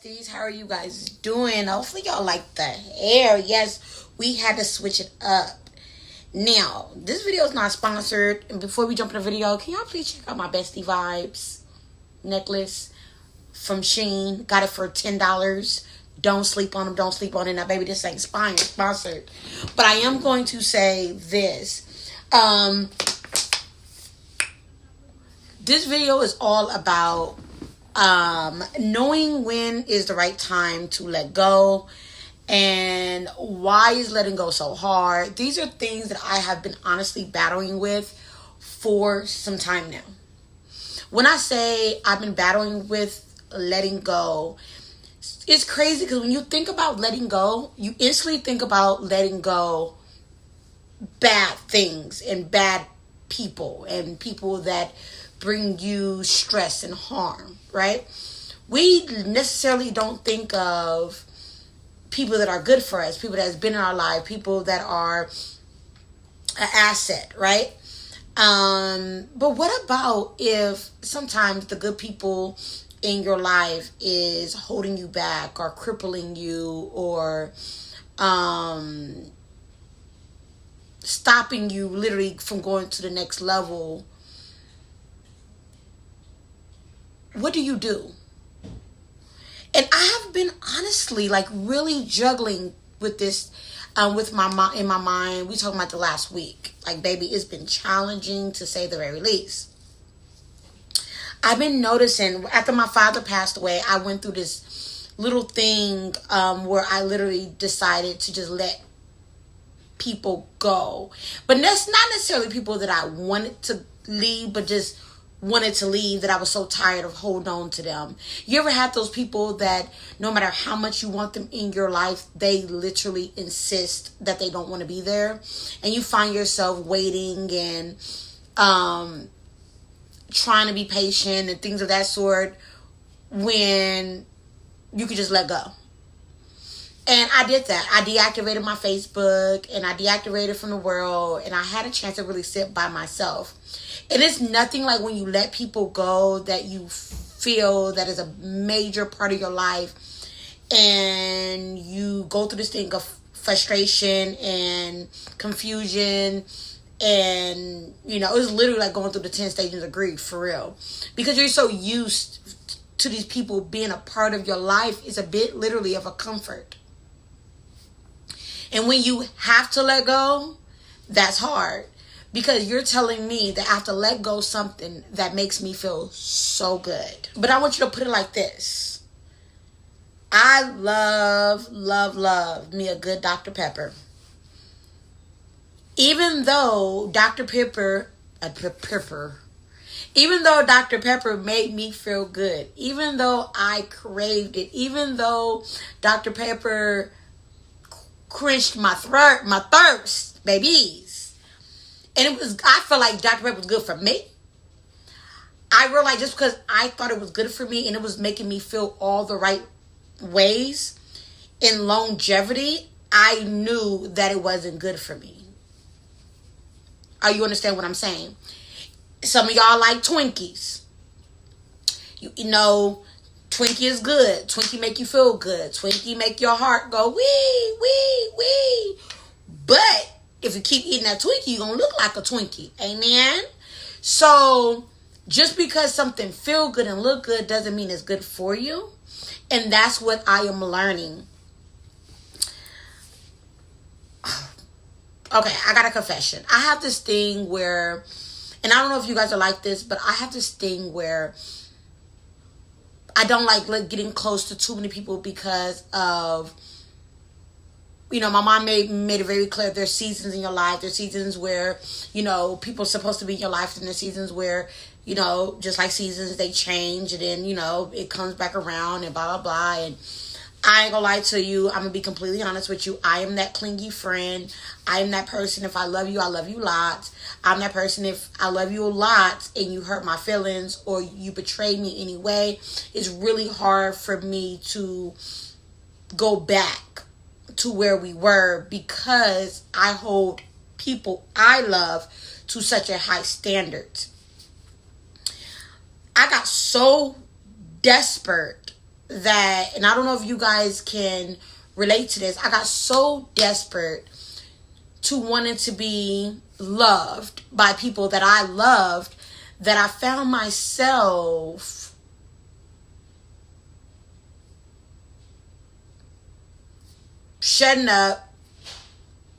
besties. How are you guys doing? Hopefully y'all like the hair. Yes, we had to switch it up. Now, this video is not sponsored. And before we jump in the video, can y'all please check out my Bestie Vibes necklace from Shein. Got it for $10. Don't sleep on them. Don't sleep on it. Now, baby, this ain't sponsored. But I am going to say this. This video is all about knowing when is the right time to let go and why is letting go so hard. These are things that I have been honestly battling with for some time now. When I say I've been battling with letting go, it's crazy because when you think about letting go, you instantly think about letting go bad things and bad people and people that bring you stress and harm, right? We necessarily don't think of people that are good for us, people that has been in our life, people that are an asset, right? But what about if sometimes the good people in your life is holding you back or crippling you or stopping you literally from going to the next level? What do you do? And I have been honestly like really juggling with this with my in my mind. We talking about the last week. Like, baby, it's been challenging to say the very least. I've been noticing after my father passed away, I went through this little thing where I literally decided to just let people go. But that's not necessarily people that I wanted to leave, but just wanted to leave, that I was so tired of holding on to them. You ever had those people that no matter how much you want them in your life, they literally insist that they don't want to be there, and you find yourself waiting and trying to be patient and things of that sort when you could just let go? And I did that. I deactivated my Facebook and I deactivated from the world, and I had a chance to really sit by myself. And it's nothing like when you let people go that you feel that is a major part of your life, and you go through this thing of frustration and confusion, and it's literally like going through the 10 stages of grief, for real, because you're so used to these people being a part of your life. It's a bit literally of a comfort. And when you have to let go, that's hard. Because you're telling me that I have to let go something that makes me feel so good. But I want you to put it like this. I love me a good Dr. Pepper. Even though Dr. Pepper made me feel good, even though I craved it, even though Dr. Pepper quenched my thirst, babies. And I felt like Dr. Pepper was good for me. I realized just because I thought it was good for me and it was making me feel all the right ways in longevity, I knew that it wasn't good for me. You understand what I'm saying? Some of y'all like Twinkies. You know, Twinkie is good. Twinkie make you feel good. Twinkie make your heart go wee, wee, wee. But if you keep eating that Twinkie, you're going to look like a Twinkie. Amen? So, just because something feel good and look good doesn't mean it's good for you. And that's what I am learning. Okay, I got a confession. I have this thing where, and I don't know if you guys are like this, but I have this thing where I don't like getting close to too many people because of, my mom made it very clear there's seasons in your life. There's seasons where, people are supposed to be in your life, and there's seasons where, just like seasons, they change, and then, it comes back around and blah, blah, blah. And I ain't gonna lie to you. I'm gonna be completely honest with you. I am that clingy friend. I am that person. If I love you lots. I'm that person. If I love you a lot and you hurt my feelings or you betray me anyway, it's really hard for me to go back to where we were, because I hold people I love to such a high standard. I got so desperate that, and I don't know if you guys can relate to this, I got so desperate to wanting to be loved by people that I loved that I found myself shutting up,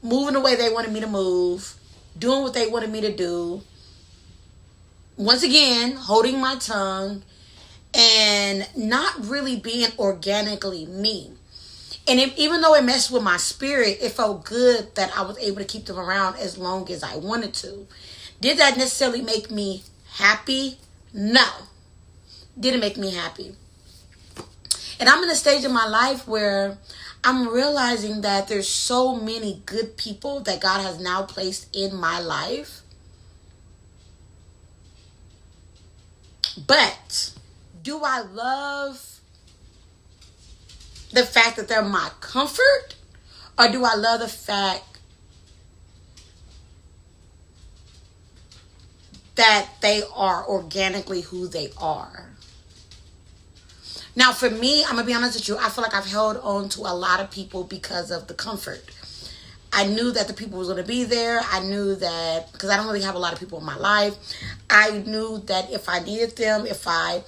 moving the way they wanted me to move, doing what they wanted me to do. Once again, holding my tongue and not really being organically me. And even though it messed with my spirit, it felt good that I was able to keep them around as long as I wanted to. Did that necessarily make me happy? No. Didn't make me happy. And I'm in a stage in my life where I'm realizing that there's so many good people that God has now placed in my life. But do I love the fact that they're my comfort? Or do I love the fact that they are organically who they are? Now, for me, I'm going to be honest with you. I feel like I've held on to a lot of people because of the comfort. I knew that the people was going to be there. I knew that, because I don't really have a lot of people in my life. I knew that if I needed them, if I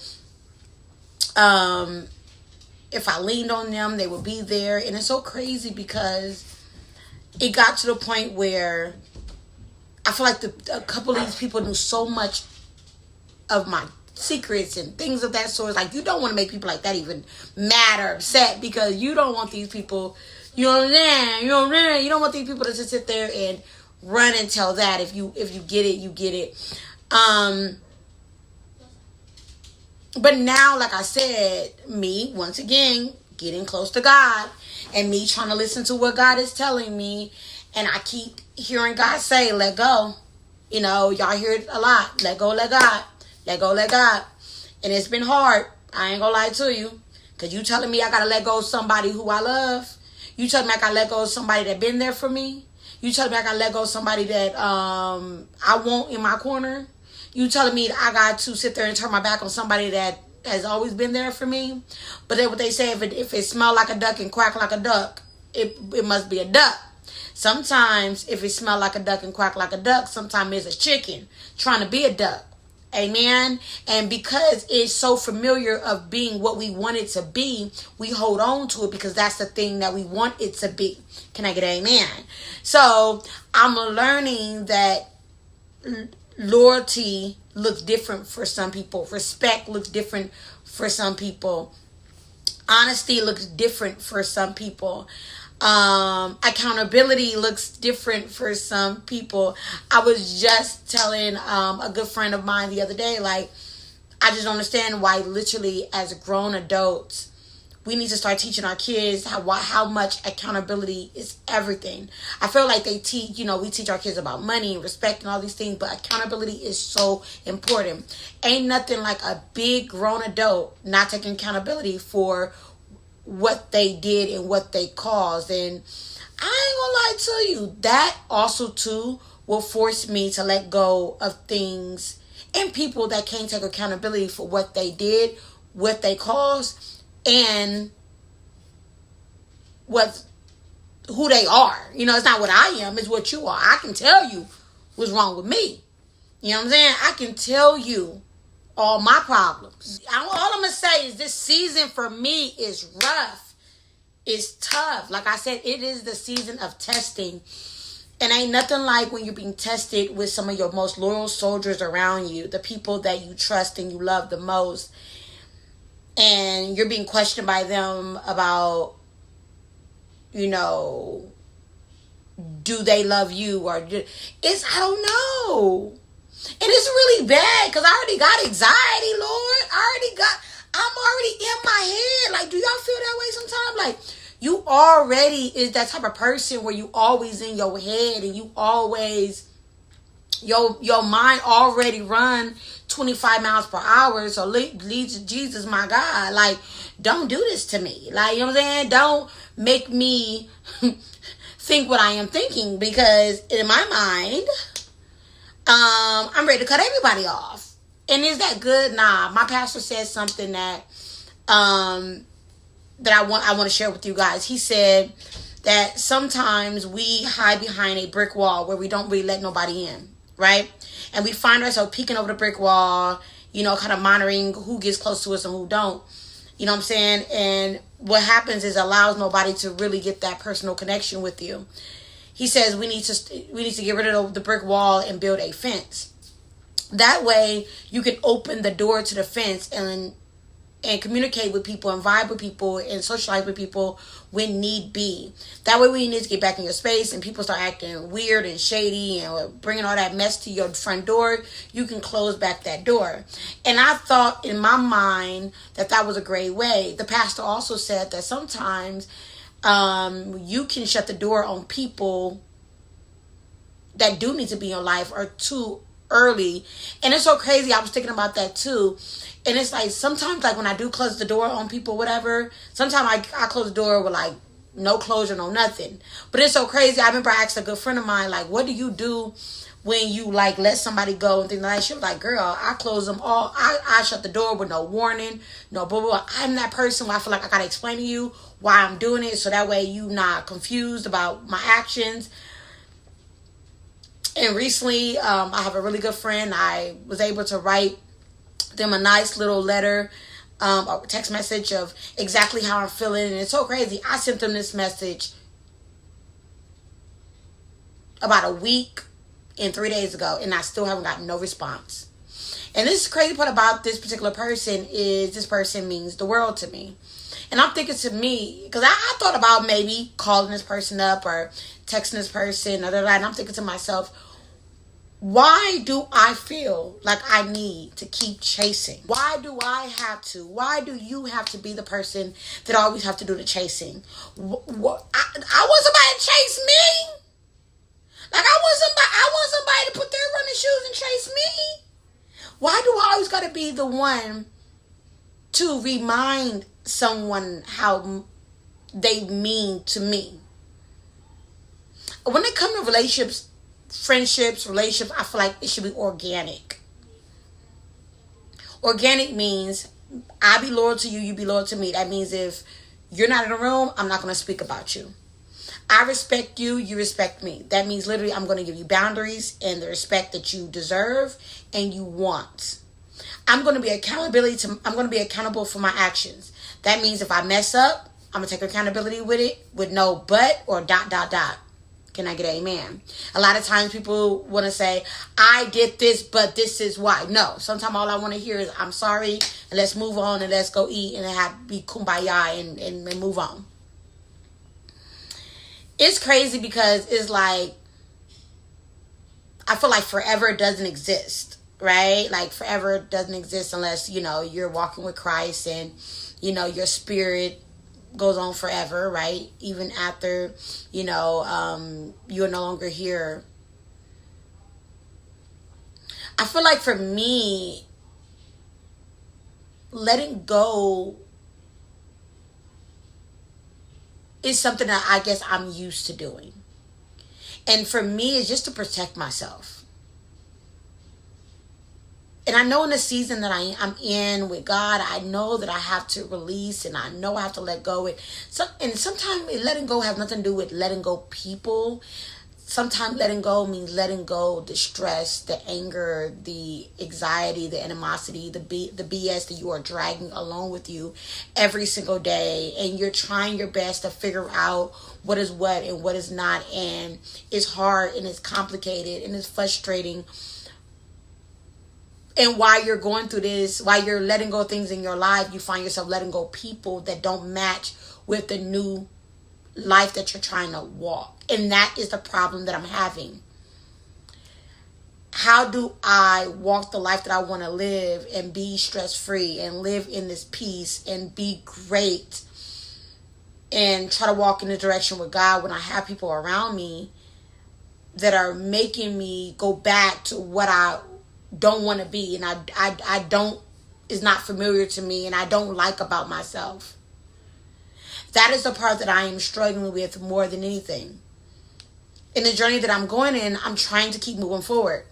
leaned on them, they would be there. And it's so crazy because it got to the point where I feel like a couple of these people knew so much of my secrets and things of that sort. Like, you don't want to make people like that even mad or upset, because you don't want these people, you don't want these people to just sit there and run and tell that. If you get it, you get it. But now, like I said, me, once again, getting close to God and me trying to listen to what God is telling me. And I keep hearing God say, let go. You know, y'all hear it a lot. Let go, let God. Let go, let God. And it's been hard. I ain't gonna lie to you. Because you telling me I gotta let go of somebody who I love. You telling me I gotta let go of somebody that been there for me. You telling me I gotta let go of somebody that I want in my corner. You telling me that I got to sit there and turn my back on somebody that has always been there for me. But then what they say, if it smell like a duck and quack like a duck, it must be a duck. Sometimes if it smell like a duck and quack like a duck, sometimes it's a chicken trying to be a duck. Amen. And because it's so familiar of being what we want it to be, we hold on to it because that's the thing that we want it to be. Can I get an amen? So I'm learning that loyalty looks different for some people. Respect looks different for some people. Honesty looks different for some people. Accountability looks different for some people. I was just telling a good friend of mine the other day, like, I just don't understand why literally as grown adults we need to start teaching our kids how much accountability is everything. I feel like they teach, we teach our kids about money and respect and all these things, but accountability is so important. Ain't nothing like a big grown adult not taking accountability for what they did and what they caused. And I ain't gonna lie to you, that also too will force me to let go of things and people that can't take accountability for what they did, what they caused, and who they are. It's not what I am, it's what you are. I can tell you what's wrong with me. You know what I'm saying? I can tell you all my problems. All I'm going to say is this season for me is rough. It's tough. Like I said, it is the season of testing. And ain't nothing like when you're being tested with some of your most loyal soldiers around you, the people that you trust and you love the most. And you're being questioned by them about, do they love you? I don't know. And it's really bad because I already got anxiety, Lord. I'm already in my head. Like, do y'all feel that way sometimes? Like, you already is that type of person where you always in your head and you always, your mind already run 25 miles per hour. So Jesus, my God, like, don't do this to me. Like, you know what I'm saying? Don't make me think what I am thinking, because in my mind, I'm ready to cut everybody off. And is that good? Nah. My pastor said something that that I want to share with you guys. He said that sometimes we hide behind a brick wall where we don't really let nobody in, right? And we find ourselves peeking over the brick wall, kind of monitoring who gets close to us and who don't. You know what I'm saying? And what happens is allows nobody to really get that personal connection with you. He says we need to get rid of the brick wall and build a fence. That way you can open the door to the fence and communicate with people and vibe with people and socialize with people when need be. That way when you need to get back in your space and people start acting weird and shady and bringing all that mess to your front door, you can close back that door. And I thought in my mind that was a great way. The pastor also said that sometimes you can shut the door on people that do need to be in your life or too early. And it's so crazy. I was thinking about that too. And it's like sometimes like when I do close the door on people, whatever, sometimes I close the door with like no closure, no nothing. But it's so crazy. I remember I asked a good friend of mine, like, what do you do when you like let somebody go and things like that? She was like, girl, I close them all. I shut the door with no warning, no blah, blah, blah. I'm that person where I feel like I got to explain to you why I'm doing it. So that way you not confused about my actions. And recently, I have a really good friend. I was able to write them a nice little letter, a text message of exactly how I'm feeling. And it's so crazy. I sent them this message about a week and 3 days ago, and I still haven't gotten no response. And this crazy part about this particular person is this person means the world to me. And I'm thinking to me, because I thought about maybe calling this person up or texting this person, and I'm thinking to myself, why do I feel like I need to keep chasing? Why do I have to? Why do you have to be the person that always have to do the chasing? I want somebody to chase me. Like I want somebody to put their running shoes and chase me. Why do I always got to be the one to remind someone how they mean to me? When it comes to relationships, friendships, relationships, I feel like it should be organic. Organic means I be loyal to you, you be loyal to me. That means if you're not in the room, I'm not going to speak about you. I respect you, you respect me. That means literally I'm going to give you boundaries and the respect that you deserve and you want. I'm going to be accountable for my actions. That means if I mess up, I'm going to take accountability with it with no but or ... Can I get an amen? A lot of times people want to say, I did this, but this is why. No, sometimes all I want to hear is, I'm sorry, and let's move on, and let's go eat, and be kumbaya, and move on. It's crazy because it's like, I feel like forever doesn't exist, right? Like forever doesn't exist unless, you're walking with Christ and, your spirit goes on forever, right? Even after, you're no longer here. I feel like for me, letting go is something that I guess I'm used to doing. And for me, it's just to protect myself. And I know in the season that I'm in with God, I know that I have to release and I know I have to let go. And sometimes letting go has nothing to do with letting go people. Sometimes letting go means letting go the stress, the anger, the anxiety, the animosity, the BS that you are dragging along with you every single day. And you're trying your best to figure out what is what and what is not. And it's hard and it's complicated and it's frustrating. And while you're going through this, while you're letting go of things in your life, you find yourself letting go of people that don't match with the new life that you're trying to walk. And that is the problem that I'm having. How do I walk the life that I want to live and be stress-free and live in this peace and be great and try to walk in the direction with God when I have people around me that are making me go back to what I don't want to be, and I don't, is not familiar to me, and I don't like about myself. That is the part that I am struggling with more than anything. In the journey that I'm going in, I'm trying to keep moving forward,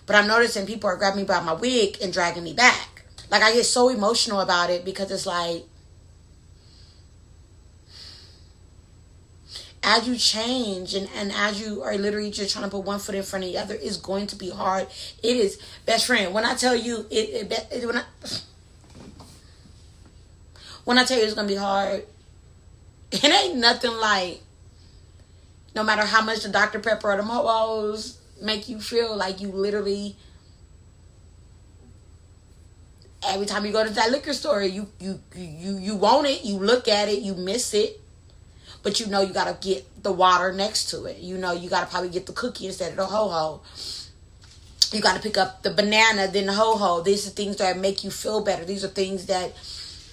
but I'm noticing people are grabbing me by my wig and dragging me back. Like I get so emotional about it because it's like, as you change and as you are literally just trying to put one foot in front of the other, it's going to be hard. It is, best friend, when I tell you when I tell you it's going to be hard, it ain't nothing like, no matter how much the Dr. Pepper or the Mo-Os make you feel like you literally, every time you go to that liquor store, you want it, you look at it, you miss it, but you know you got to get the water next to it. You know you got to probably get the cookie instead of the ho-ho. You got to pick up the banana, then the ho-ho. These are things that make you feel better. These are things that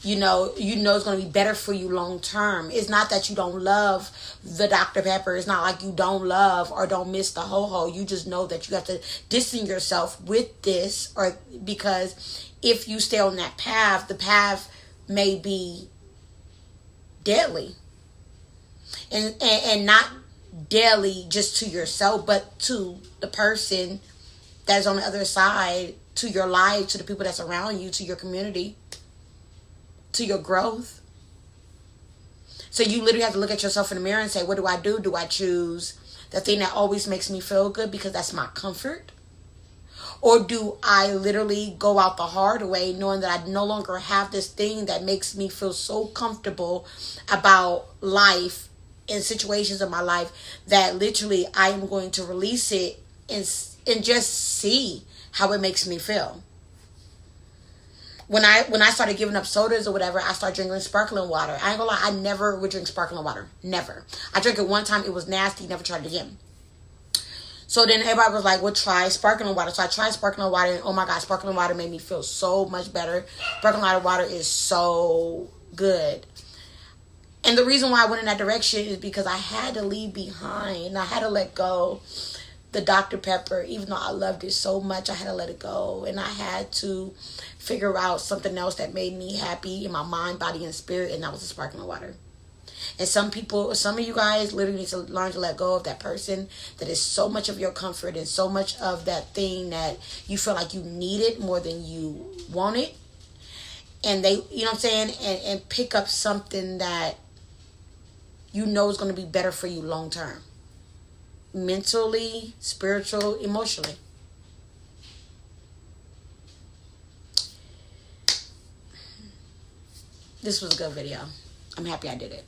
you know it's going to be better for you long term. It's not that you don't love the Dr. Pepper. It's not like you don't love or don't miss the ho-ho. You just know that you have to distance yourself with this, or because if you stay on that path, the path may be deadly. And not deadly just to yourself, but to the person that's on the other side, to your life, to the people that's around you, to your community, to your growth. So you literally have to look at yourself in the mirror and say, what do I do? Do I choose the thing that always makes me feel good because that's my comfort? Or do I literally go out the hard way knowing that I no longer have this thing that makes me feel so comfortable about life in situations of my life that literally I am going to release it and just see how it makes me feel. When I started giving up sodas or whatever, I started drinking sparkling water. I ain't gonna lie, I never would drink sparkling water. Never. I drank it one time, it was nasty, never tried it again. So then everybody was like, well, try sparkling water. So I tried sparkling water, and oh my God, sparkling water made me feel so much better. Sparkling water is so good. And the reason why I went in that direction is because I had to leave behind. I had to let go the Dr. Pepper. Even though I loved it so much, I had to let it go. And I had to figure out something else that made me happy in my mind, body, and spirit. And that was the sparkling water. And some of you guys literally need to learn to let go of that person that is so much of your comfort and so much of that thing that you feel like you need it more than you want it. And they, you know what I'm saying? And pick up something that you know is going to be better for you long term. Mentally, spiritual, emotionally. This was a good video. I'm happy I did it.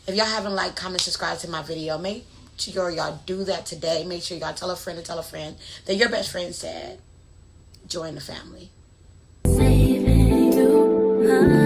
If y'all haven't liked, comment, subscribe to my video, make sure y'all do that today. Make sure y'all tell a friend that your best friend said, join the family. Saving you.